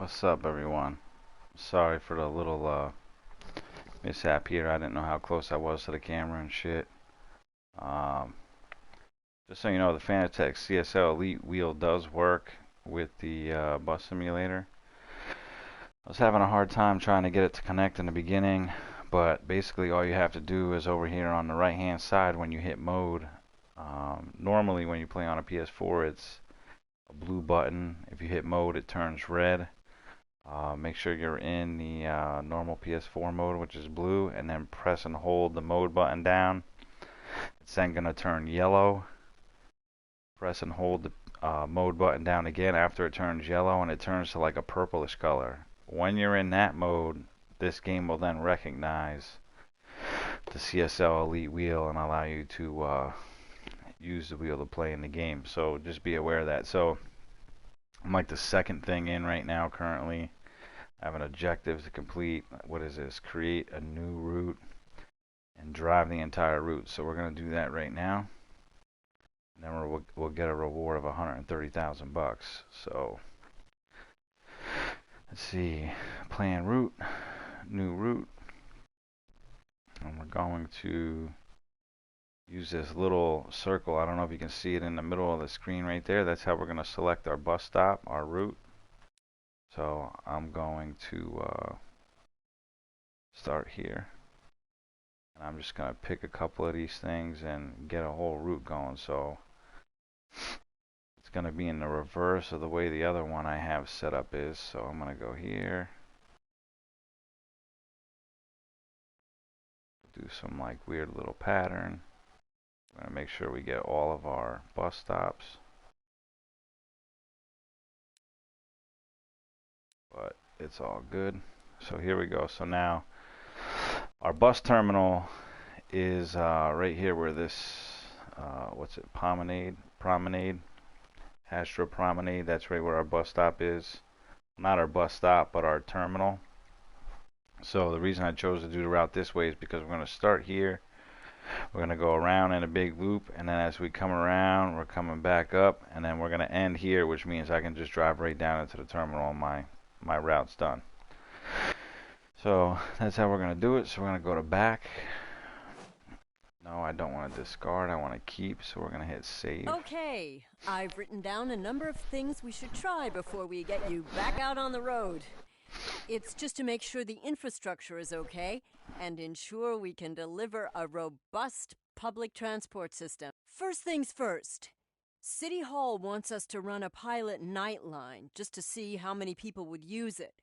What's up, everyone? Sorry for the little mishap here. I didn't know how close I was to the camera and shit. Um, just so you know, the Fanatec CSL Elite wheel does work with the bus simulator. I was having a hard time trying to get it to connect in the beginning, but basically all you have to do is over here on the right hand side when you hit mode. Normally when you play on a PS4 it's a blue button. If you hit mode it turns red. Make sure you're in the normal PS4 mode, which is blue, and then press and hold the mode button down. It's then going to turn yellow. Press and hold the mode button down again after it turns yellow, and it turns to like a purplish color. When you're in that mode, this game will then recognize the CSL Elite wheel and allow you to use the wheel to play in the game. So just be aware of that. So I'm like the second thing in right now currently. I have an objective to complete. What is this? Create a new route and drive the entire route. So we're going to do that right now. And then we'll get a reward of 130,000 bucks. So let's see. Plan route. New route. And we're going to use this little circle. I don't know if you can see it in the middle of the screen right there. That's how we're going to select our bus stop, our route. So I'm going to start here. And I'm just going to pick a couple of these things and get a whole route going. So it's going to be in the reverse of the way the other one I have set up is. So I'm going to go here. Do some like weird little pattern. We're going to make sure we get all of our bus stops. But it's all good. So here we go. So now our bus terminal is right here where this what's it, promenade, Astro Promenade. That's right where our bus stop is. Not our bus stop, but our terminal. So the reason I chose to do the route this way is because we're going to start here. We're going to go around in a big loop, and then as we come around, we're coming back up, and then we're going to end here, which means I can just drive right down into the terminal and my route's done. So that's how we're going to do it. So we're going to go to back. No, I don't want to discard. I want to keep. So we're going to hit save. Okay, I've written down a number of things we should try before we get you back out on the road. It's just to make sure the infrastructure is okay and ensure we can deliver a robust public transport system. First things first. City Hall wants us to run a pilot night line just to see how many people would use it.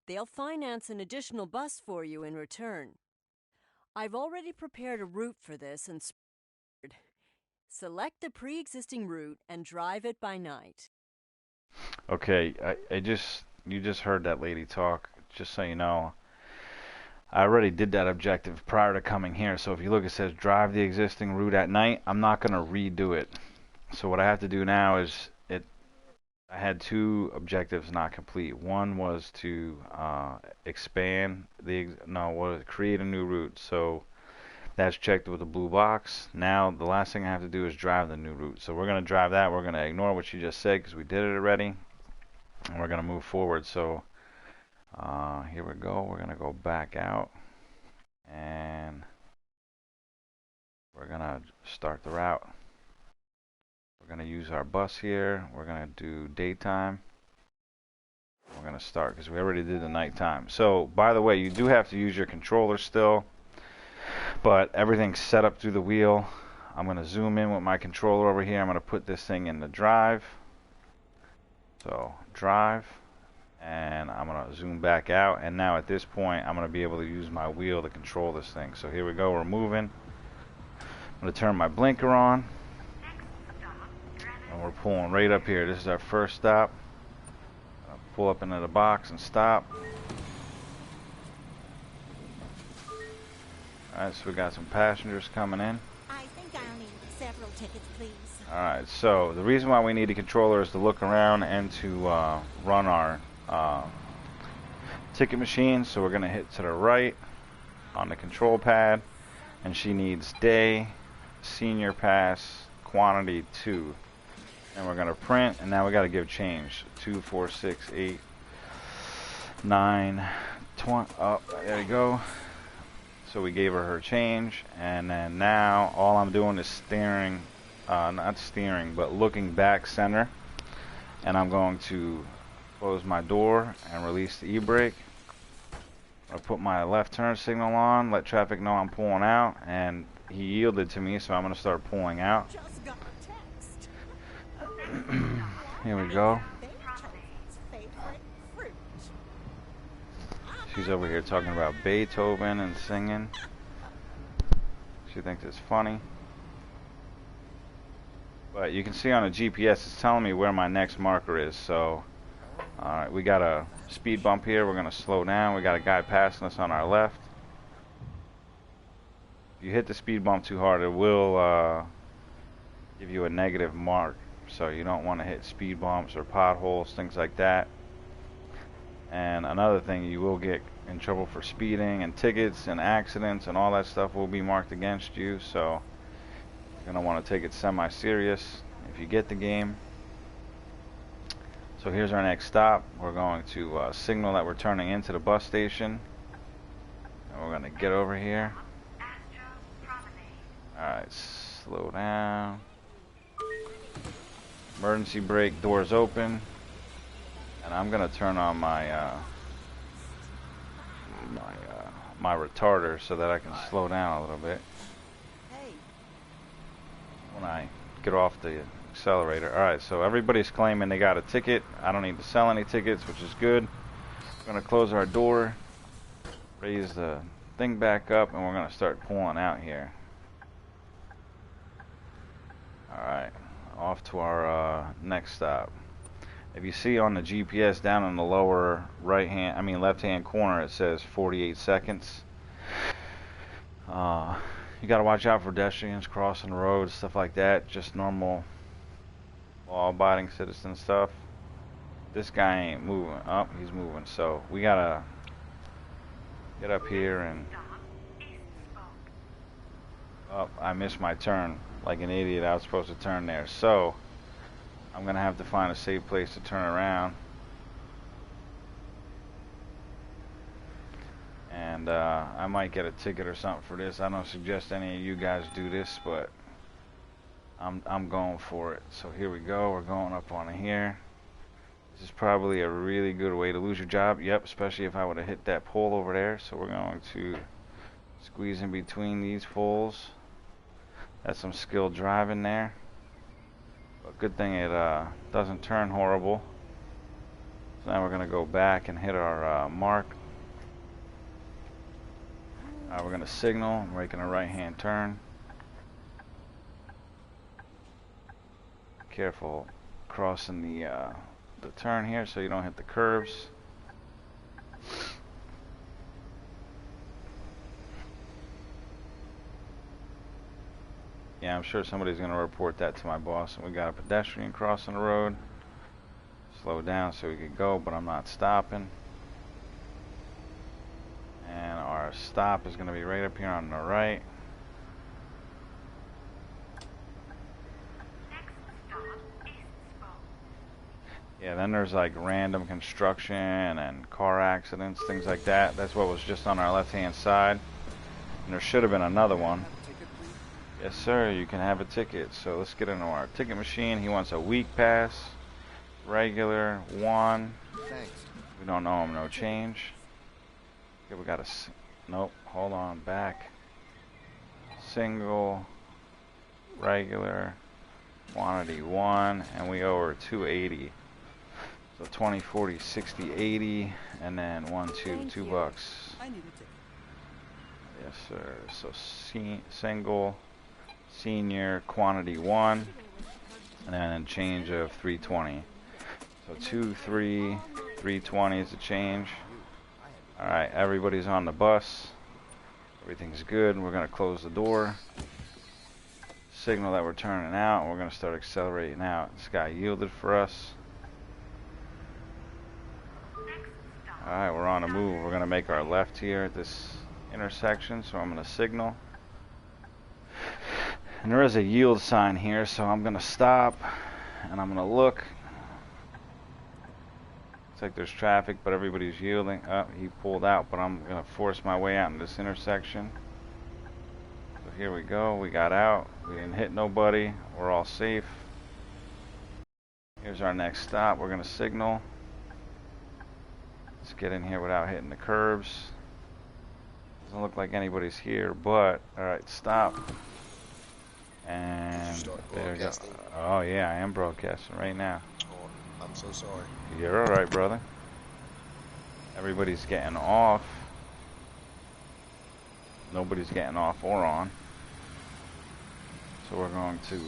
They'll finance an additional bus for you in return. I've already prepared a route for this and select the pre-existing route and drive it by night. Okay, you just heard that lady talk. Just so you know, I already did that objective prior to coming here. So if you look, it says drive the existing route at night. I'm not going to redo it. So what I have to do now is I had two objectives not complete. One was to create a new route. So that's checked with the blue box. Now the last thing I have to do is drive the new route. So we're going to drive that. We're going to ignore what you just said because we did it already. And we're going to move forward. So here we go. We're going to go back out. And we're going to start the route. We're going to use our bus here. We're going to do daytime. We're going to start because we already did the nighttime. So, by the way, you do have to use your controller still, but everything's set up through the wheel. I'm going to zoom in with my controller over here. I'm going to put this thing in the drive. So, drive. And I'm going to zoom back out. And now at this point, I'm going to be able to use my wheel to control this thing. So, here we go. We're moving. I'm going to turn my blinker on. And we're pulling right up here. This is our first stop. I'll pull up into the box and stop. Alright, so we got some passengers coming in. I think I'll need several tickets, please. Alright, so the reason why we need a controller is to look around and to run our ticket machine. So we're going to hit to the right on the control pad. And she needs day, senior pass, quantity 2. And we're going to print, and now we got to give change. 2, 4, 6, 8. 9:20. Oh, there we go. So we gave her change, and then now all I'm doing is steering, not steering, but looking back center. And I'm going to close my door and release the e-brake. I'll put my left turn signal on, let traffic know I'm pulling out, and he yielded to me, so I'm going to start pulling out. Just got a text. Here we go. Beethoven's favorite fruit. She's over here talking about Beethoven and singing. She thinks it's funny. But you can see on the GPS, it's telling me where my next marker is. So, alright, we got a speed bump here. We're going to slow down. We got a guy passing us on our left. If you hit the speed bump too hard, it will give you a negative mark. So you don't want to hit speed bumps or potholes, things like that. And another thing, you will get in trouble for speeding, and tickets and accidents and all that stuff will be marked against you. So you're going to want to take it semi-serious if you get the game. So here's our next stop. We're going to signal that we're turning into the bus station. And we're going to get over here. Alright, slow down. Emergency brake, doors open. And I'm going to turn on my my retarder so that I can slow down a little bit when I get off the accelerator. Alright, so everybody's claiming they got a ticket. I don't need to sell any tickets, which is good. We're going to close our door, raise the thing back up, and we're going to start pulling out here. Alright, off to our next stop. If you see on the GPS down in the lower left-hand corner, it says 48 seconds. You got to watch out for pedestrians crossing the road, stuff like that. Just normal law-abiding citizen stuff. This guy ain't moving. Oh, he's moving. So we got to get up here and... Oh, I missed my turn. Like an idiot, I was supposed to turn there. So I'm going to have to find a safe place to turn around. And I might get a ticket or something for this. I don't suggest any of you guys do this, but I'm going for it. So here we go. We're going up on here. This is probably a really good way to lose your job. Yep, especially if I would have hit that pole over there. So we're going to squeeze in between these poles. That's some skilled driving there. But good thing it doesn't turn horrible. So now we're going to go back and hit our mark. We're going to signal, making a right-hand turn. Careful crossing the turn here so you don't hit the curves. Yeah, I'm sure somebody's going to report that to my boss. And we got a pedestrian crossing the road. Slow down so we could go, but I'm not stopping. And our stop is going to be right up here on the right. Yeah, then there's like random construction and car accidents, things like that. That's what was just on our left-hand side. And there should have been another one. Yes, sir, you can have a ticket. So let's get into our ticket machine. He wants a week pass, regular, 1. Thanks. We don't know him, no change. Okay, we got a, nope, hold on, back. Single, regular, quantity 1, and we owe her 280. So 20, 40, 60, 80, and then 1, 2, $2 bucks. I need a ticket. Yes, sir. So single, senior, quantity 1, and then a change of 320. So 2, 3, 320 is the change. Alright, everybody's on the bus. Everything's good. We're going to close the door. Signal that we're turning out. And we're going to start accelerating out. This guy yielded for us. Alright, we're on a move. We're going to make our left here at this intersection. So I'm going to signal. And there is a yield sign here. So I'm going to stop. And I'm going to look. Looks like there's traffic, but everybody's yielding. Oh, he pulled out, but I'm gonna force my way out in this intersection. So here we go. We got out. We didn't hit nobody. We're all safe. Here's our next stop. We're gonna signal. Let's get in here without hitting the curbs. Doesn't look like anybody's here, but alright, stop. And there we go. Oh yeah, I am broadcasting right now. Oh, I'm so sorry. You're alright, brother. Everybody's getting off. Nobody's getting off or on. So we're going to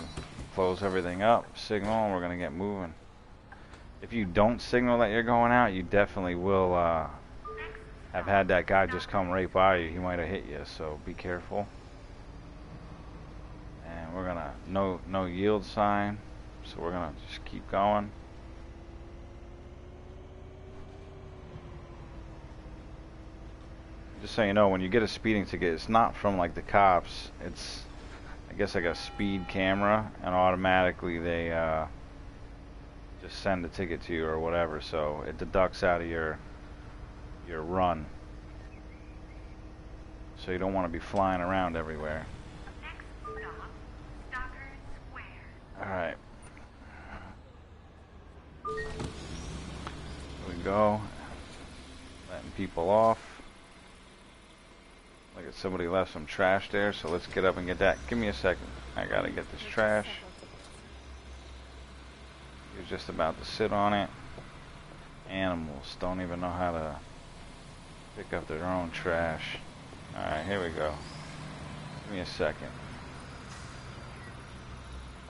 close everything up, signal, and we're going to get moving. If you don't signal that you're going out, you definitely will have had that guy just come right by you. He might have hit you, so be careful. And we're going to, no yield sign, so we're going to just keep going. Just so you know, when you get a speeding ticket, it's not from like the cops. It's, I guess, like a speed camera, and automatically they just send the ticket to you or whatever. So it deducts out of your run. So you don't want to be flying around everywhere. All right. Here we go. Letting people off. Look at somebody left some trash there, so let's get up and get that. Give me a second. I gotta get this trash. You're just about to sit on it. Animals don't even know how to pick up their own trash. Alright, here we go. Give me a second.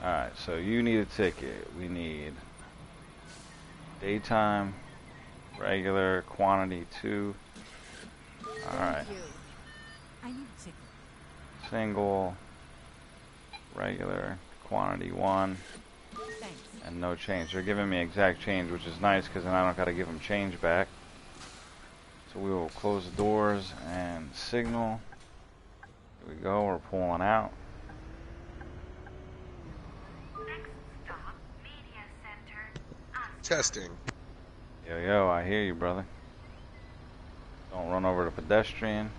Alright, so you need a ticket. We need daytime, regular, quantity 2. Alright. I need a ticket. Single, regular, quantity 1, Thanks. and no change. They're giving me exact change, which is nice because then I don't got to give them change back. So we will close the doors and signal. Here we go, we're pulling out. Next stop, Media Center. Testing. Yo, yo, I hear you, brother. Don't run over the pedestrian.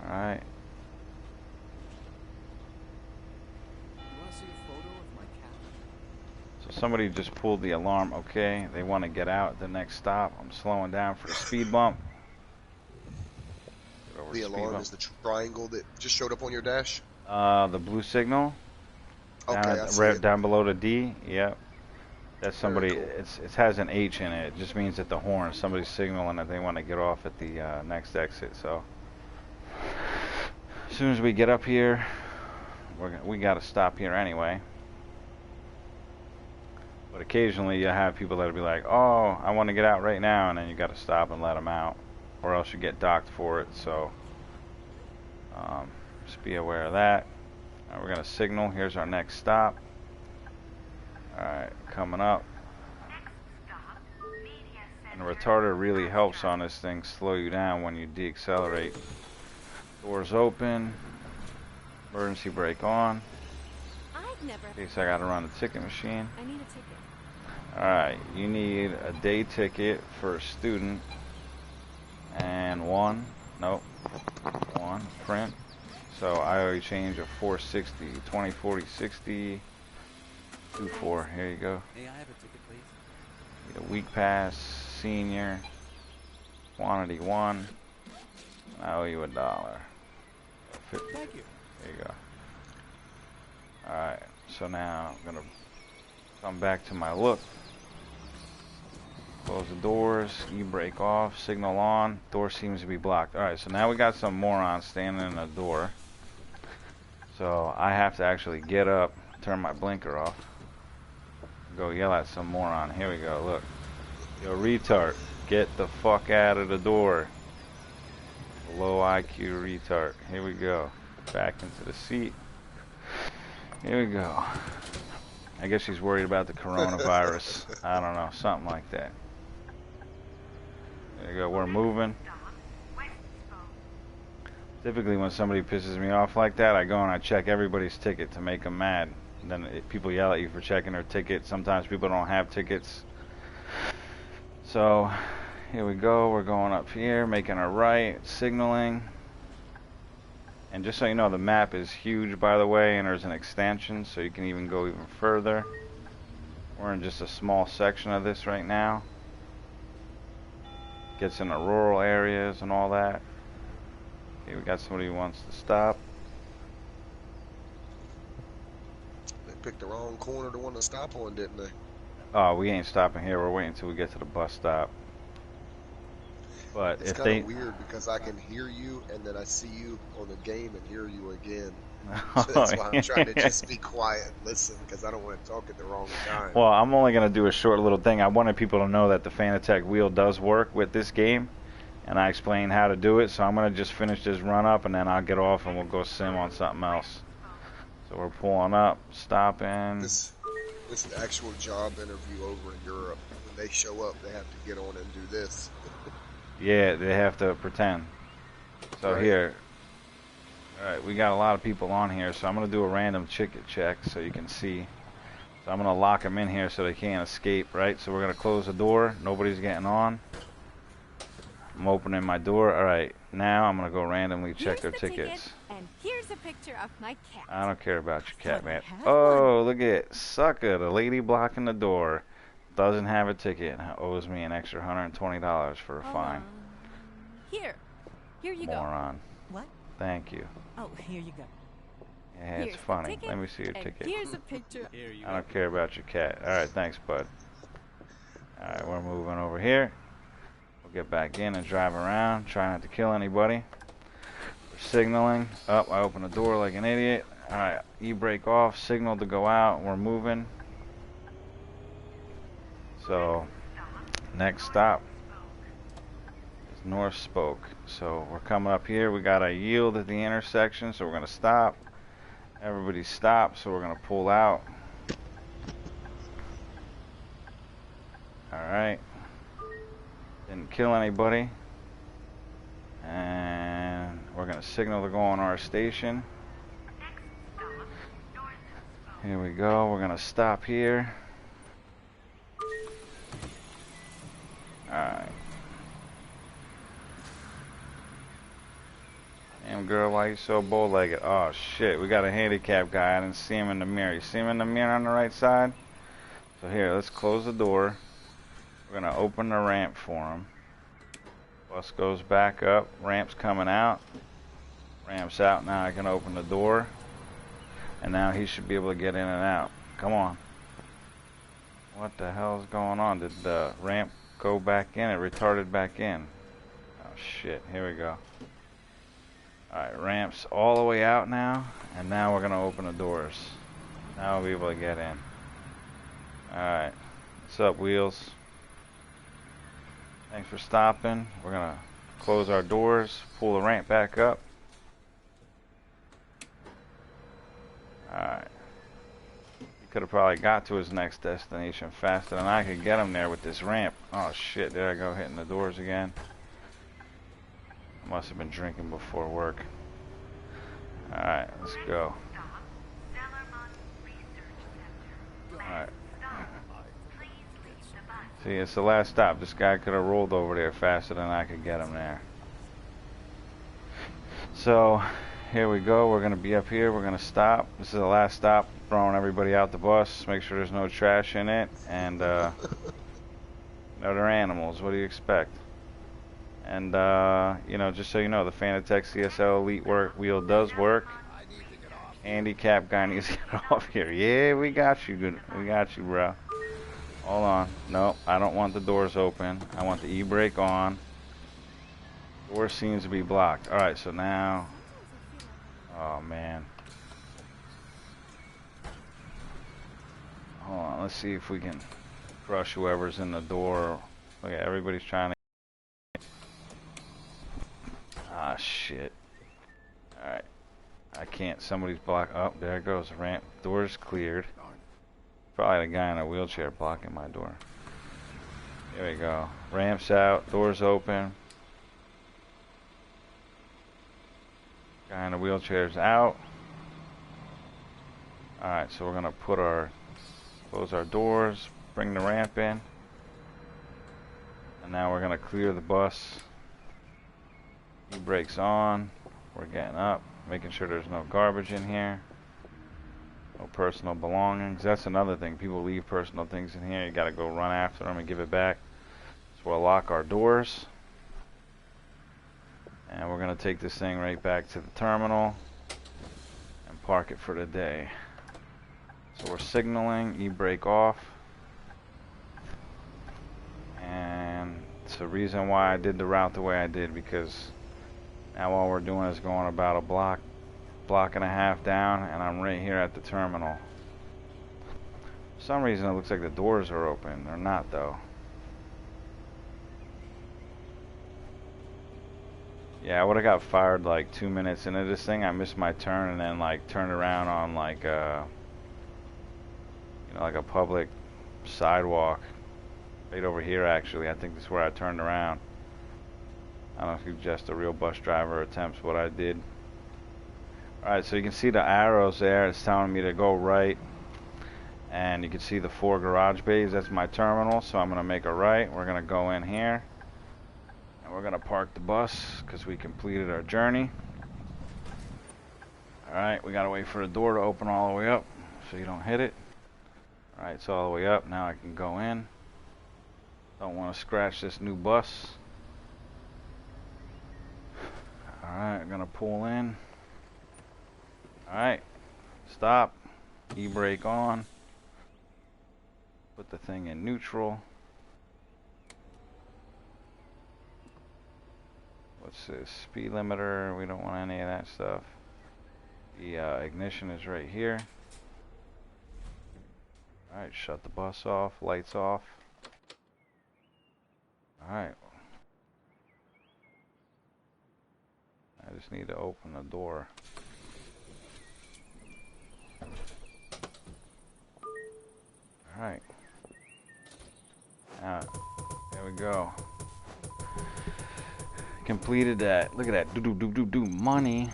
Alright. So somebody just pulled the alarm. Okay, they want to get out at the next stop. I'm slowing down for the speed bump. The alarm is the triangle that just showed up on your dash? The blue signal. Okay, Down, I see right it. down below the D. Yep. That's somebody. Very cool. It has an H in it. It just means that the horn. Somebody's signaling that they want to get off at the next exit. So as soon as we get up here, we got to stop here anyway. But occasionally you have people that'll be like, "Oh, I want to get out right now," and then you got to stop and let them out, or else you get docked for it. So just be aware of that. Now we're gonna signal. Here's our next stop. All right, coming up. And the retarder really helps on this thing, slow you down when you deaccelerate. Doors open. Emergency brake on. I've never. In case I gotta run the ticket machine. I need a ticket. Alright, you need a day ticket for a student. And one print. So I already changed a 460, 20, 40, 60, 24. Here you go. May I have a ticket, please? Need a week pass, senior, quantity 1. I owe you $1. Thank you. There you go. Alright, so now I'm gonna come back to my look. Close the doors, e-brake off, signal on, door seems to be blocked. Alright, so now we got some morons standing in the door. So I have to actually get up, turn my blinker off, go yell at some moron. Here we go, look. Yo, retard, get the fuck out of the door. Low IQ retard. Here we go. Back into the seat. Here we go. I guess she's worried about the coronavirus. I don't know, something like that. There you go, we're moving. Typically when somebody pisses me off like that, I go and I check everybody's ticket to make them mad. And then people yell at you for checking their ticket. Sometimes people don't have tickets. So here we go. We're going up here, making a right, signaling. And just so you know, the map is huge, by the way, and there's an extension, so you can even go even further. We're in just a small section of this right now. Gets into rural areas and all that. Okay, we got somebody who wants to stop. They picked the wrong corner to want to stop on, didn't they? Oh, we ain't stopping here. We're waiting until we get to the bus stop. But It's if kind they... of weird because I can hear you and then I see you on the game and hear you again. So that's why I'm trying to just be quiet and listen because I don't want to talk at the wrong time. Well, I'm only going to do a short little thing. I wanted people to know that the Fanatec wheel does work with this game, and I explained how to do it, so I'm going to just finish this run up, and then I'll get off and we'll go sim on something else. So we're pulling up, stopping. This is an actual job interview over in Europe. When they show up, they have to get on and do this. Yeah, they have to pretend. So Right. here, alright, we got a lot of people on here, so I'm going to do a random ticket check so you can see. So I'm going to lock them in here so they can't escape, right? So we're going to close the door. Nobody's getting on. I'm opening my door. Alright, now I'm going to go randomly check their Here's the tickets. ticket, and here's a picture of my cat. I don't care about your cat, So I man. have Oh, look at sucker, the lady blocking the door. Doesn't have a ticket and owes me an extra $120 for a fine. Here you Moron. go. What? Thank you. Oh, here you go. Yeah, Here's it's the funny. ticket, Let me see your and ticket. Here's a picture. Here you I go. don't care about your cat. Alright, thanks, bud. Alright, we're moving over here. We'll get back in and drive around. Try not to kill anybody. We're signaling. Up, I open the door like an idiot. Alright, e-brake off. Signal to go out. We're moving. So, next stop is North Spoke. So, we're coming up here. We got a yield at the intersection, so we're going to stop. Everybody stopped, so we're going to pull out. Alright. Didn't kill anybody. And we're going to signal to go on our station. Here we go. We're going to stop here. Alright. Damn girl, why you so bow-legged? Oh shit, we got a handicapped guy. I didn't see him in the mirror. You see him in the mirror on the right side? So here, let's close the door. We're gonna open the ramp for him. Bus goes back up. Ramp's coming out. Ramp's out. Now I can open the door. And now he should be able to get in and out. Come on. What the hell is going on? Did the ramp go back in? It retarded back in. Oh shit, here we go. Alright, ramp's all the way out now, and now we're gonna open the doors. Now we'll be able to get in. Alright, what's up, Wheels? Thanks for stopping. We're gonna close our doors, pull the ramp back up. Alright. He could have probably got to his next destination faster than I could get him there with this ramp. Oh shit, there I go, hitting the doors again. Must have been drinking before work. Alright, let's go. Alright. See, it's the last stop. This guy could have rolled over there faster than I could get him there. So, here we go. We're going to be up here. We're going to stop. This is the last stop. Throwing everybody out the bus. Make sure there's no trash in it. And, no other animals. What do you expect? And, you know, just so you know, the Fanatec CSL Elite wheel does work. Handicap guy needs to get off here. Yeah, we got you. Good. We got you, bro. Hold on. No, I don't want the doors open. I want the e-brake on. Door seems to be blocked. Alright, so now... Oh, man. Hold on. Let's see if we can crush whoever's in the door. Look at everybody's trying to... Ah, shit. Alright. I can't. Somebody's blocked. Oh, there goes the ramp. Door's cleared. Probably the guy in a wheelchair blocking my door. There we go. Ramp's out. Door's open. Guy in the wheelchair's out. Alright, so we're gonna close our doors, bring the ramp in. And now we're gonna clear the bus. E-brakes on. We're getting up, making sure there's no garbage in here. No personal belongings. That's another thing. People leave personal things in here. You gotta go run after them and give it back. So we'll lock our doors. And we're gonna take this thing right back to the terminal and park it for the day. So we're signaling, e-brake off. And it's the reason why I did the route the way I did, because now all we're doing is going about a block and a half down, and I'm right here at the terminal. For some reason it looks like the doors are open. They're not though. Yeah, I would have got fired like 2 minutes into this thing. I missed my turn and then like turned around on like like a public sidewalk right over here actually. I think this is where I turned around. I don't suggest a real bus driver attempts what I did. Alright, so you can see the arrows there. It's telling me to go right. And you can see the 4 garage bays. That's my terminal. So I'm going to make a right. We're going to go in here. And we're going to park the bus because we completed our journey. Alright, we got to wait for the door to open all the way up so you don't hit it. Alright, it's all the way up. Now I can go in. Don't want to scratch this new bus. Alright, I'm going to pull in. Alright, stop, e-brake on, put the thing in neutral. What's this, speed limiter? We don't want any of that stuff. The ignition is right here. Alright, shut the bus off, lights off. Alright. I just need to open the door. Alright. Now, there we go. Completed that. Look at that. Do money.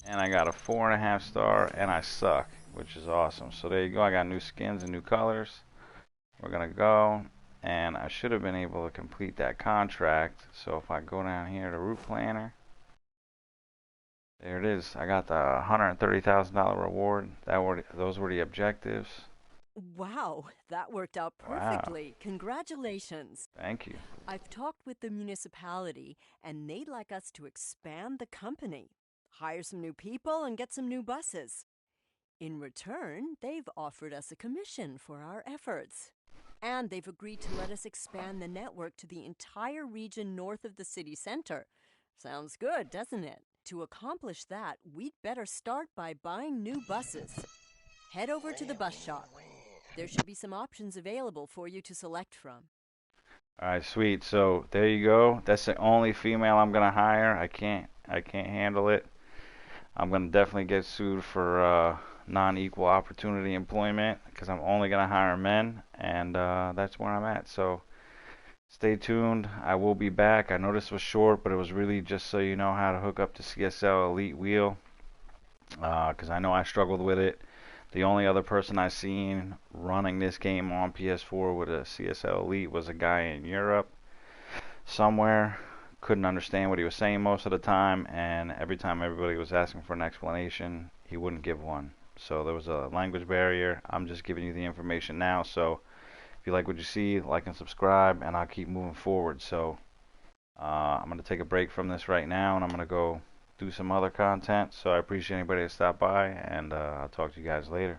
And I got a 4.5 star, and I suck, which is awesome. So there you go. I got new skins and new colors. We're gonna go, and I should have been able to complete that contract. So if I go down here to route planner, there it is. I got the $130,000 reward. Those were the objectives. Wow, that worked out perfectly. Wow. Congratulations. Thank you. I've talked with the municipality, and they'd like us to expand the company, hire some new people, and get some new buses. In return, they've offered us a commission for our efforts. And they've agreed to let us expand the network to the entire region north of the city center. Sounds good, doesn't it? To accomplish that, we'd better start by buying new buses. Head over to the bus shop. There should be some options available for you to select from. Alright, sweet. So there you go. That's the only female I'm gonna hire. I can't handle it. I'm gonna definitely get sued for non-equal opportunity employment because I'm only gonna hire men, and that's where I'm at. So stay tuned. I will be back. I know this was short, but it was really just so you know how to hook up the CSL Elite wheel, because I know I struggled with it. The only other person I seen running this game on PS4 with a CSL Elite was a guy in Europe somewhere. Couldn't understand what he was saying most of the time, and every time everybody was asking for an explanation, he wouldn't give one. So there was a language barrier. I'm just giving you the information now. So if you like what you see, like and subscribe, and I'll keep moving forward. So I'm going to take a break from this right now, and I'm going to go do some other content. So I appreciate anybody that stopped by, and I'll talk to you guys later.